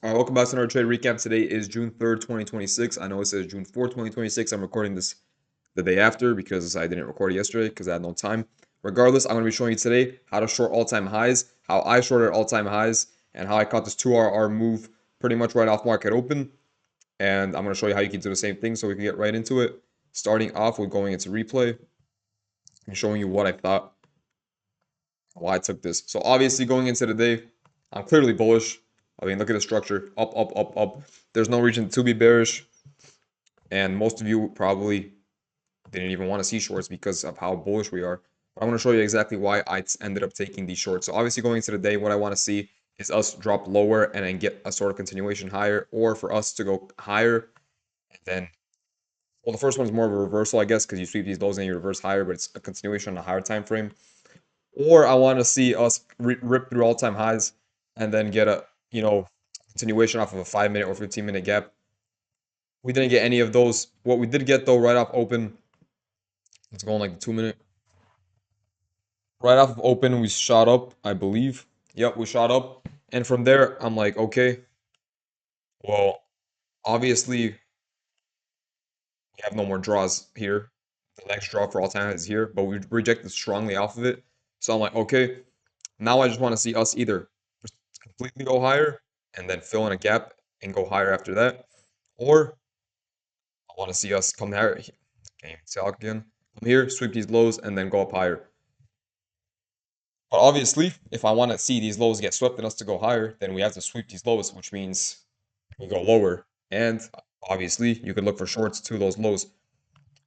All right, welcome back to another trade recap. Today is June 3rd, 2026. I know it says June 4th, 2026. I'm recording this the day after because I didn't record it yesterday because I had no time. Regardless, I'm going to be showing you today how to short all-time highs, how I shorted all-time highs, and how I caught this 2RR move pretty much right off market open. And I'm going to show you how you can do the same thing so we can get right into it. Starting off with going into replay and showing you what I thought, why I took this. So obviously going into the day, I'm clearly bullish. I mean, look at the structure. Up, up, up, up. There's no reason to be bearish. And most of you probably didn't even want to see shorts because of how bullish we are. But I'm going to show you exactly why I ended up taking these shorts. So obviously going into the day, what I want to see is us drop lower and then get a sort of continuation higher, or for us to go higher. And then, well, the first one is more of a reversal, I guess, because you sweep these lows and you reverse higher, but it's a continuation on a higher time frame. Or I want to see us rip through all-time highs and then get a, continuation off of a 5-minute or 15-minute gap. We didn't get any of those. What we did get, though, right off open, let's go on like the 2-minute. Right off of open, we shot up, I believe. Yep, we shot up. And from there, I'm like, okay, well, obviously, we have no more draws here. The next draw for all time is here, but we rejected strongly off of it. So I'm like, okay, now I just want to see us either completely go higher and then fill in a gap and go higher after that, or I want to see us come higher. Okay, sell again. Come here, sweep these lows, and then go up higher. But obviously, if I want to see these lows get swept and us to go higher, then we have to sweep these lows, which means we go lower. And obviously, you could look for shorts to those lows.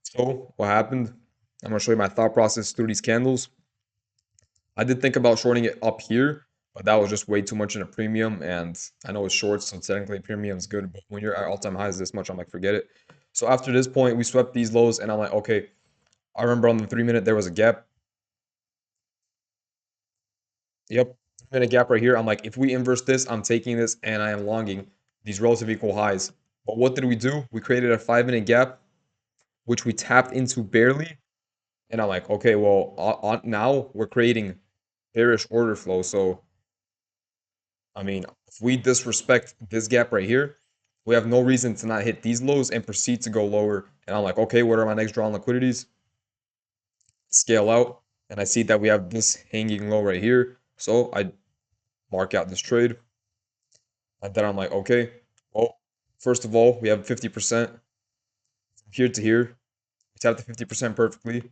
So what happened? I'm going to show you my thought process through these candles. I did think about shorting it up here, but that was just way too much in a premium. And I know it's short, so technically premium is good. But when you're at all-time highs this much, I'm like, forget it. So after this point, we swept these lows, and I'm like, okay. I remember on the 3-minute, there was a gap. Yep, 3-minute gap right here. I'm like, if we inverse this, I'm taking this, and I am longing these relative equal highs. But what did we do? We created a 5-minute gap, which we tapped into barely. And I'm like, okay, well, now we're creating bearish order flow. So, I mean, if we disrespect this gap right here, we have no reason to not hit these lows and proceed to go lower. And I'm like, okay, what are my next draw on liquidities? Scale out. And I see that we have this hanging low right here. So I mark out this trade. And then I'm like, okay, well, first of all, we have 50% from here to here. We tapped the 50% perfectly.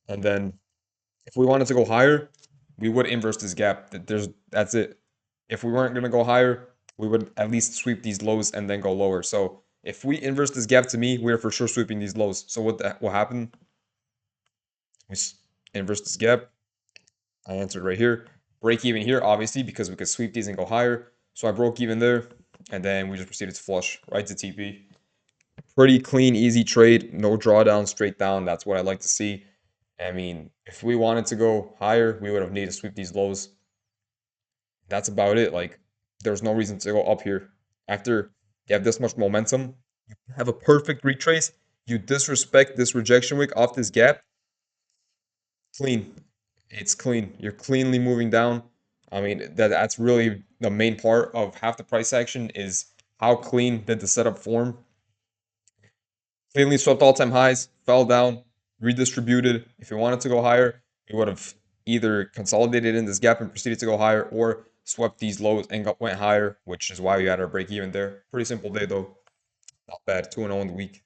And then if we wanted to go higher, we would inverse this gap. That's it. If we weren't gonna go higher, we would at least sweep these lows and then go lower. So if we inverse this gap, to me, we're for sure sweeping these lows. So what happened? We inverse this gap. I answered right here. Break even here, obviously, because we could sweep these and go higher. So I broke even there, and then we just proceeded to flush right to TP. Pretty clean, easy trade. No drawdown, straight down. That's what I like to see. I mean, if we wanted to go higher, we would have needed to sweep these lows. That's about it. Like, there's no reason to go up here. After you have this much momentum, you have a perfect retrace. You disrespect this rejection wick off this gap. Clean. It's clean. You're cleanly moving down. I mean, that's really the main part of half the price action is how clean did the setup form. Cleanly swept all-time highs, fell down, redistributed. If we wanted to go higher, we would have either consolidated in this gap and proceeded to go higher, or swept these lows and went higher, which is why we had our break even there. Pretty simple day though. Not bad. 2-0 in the week.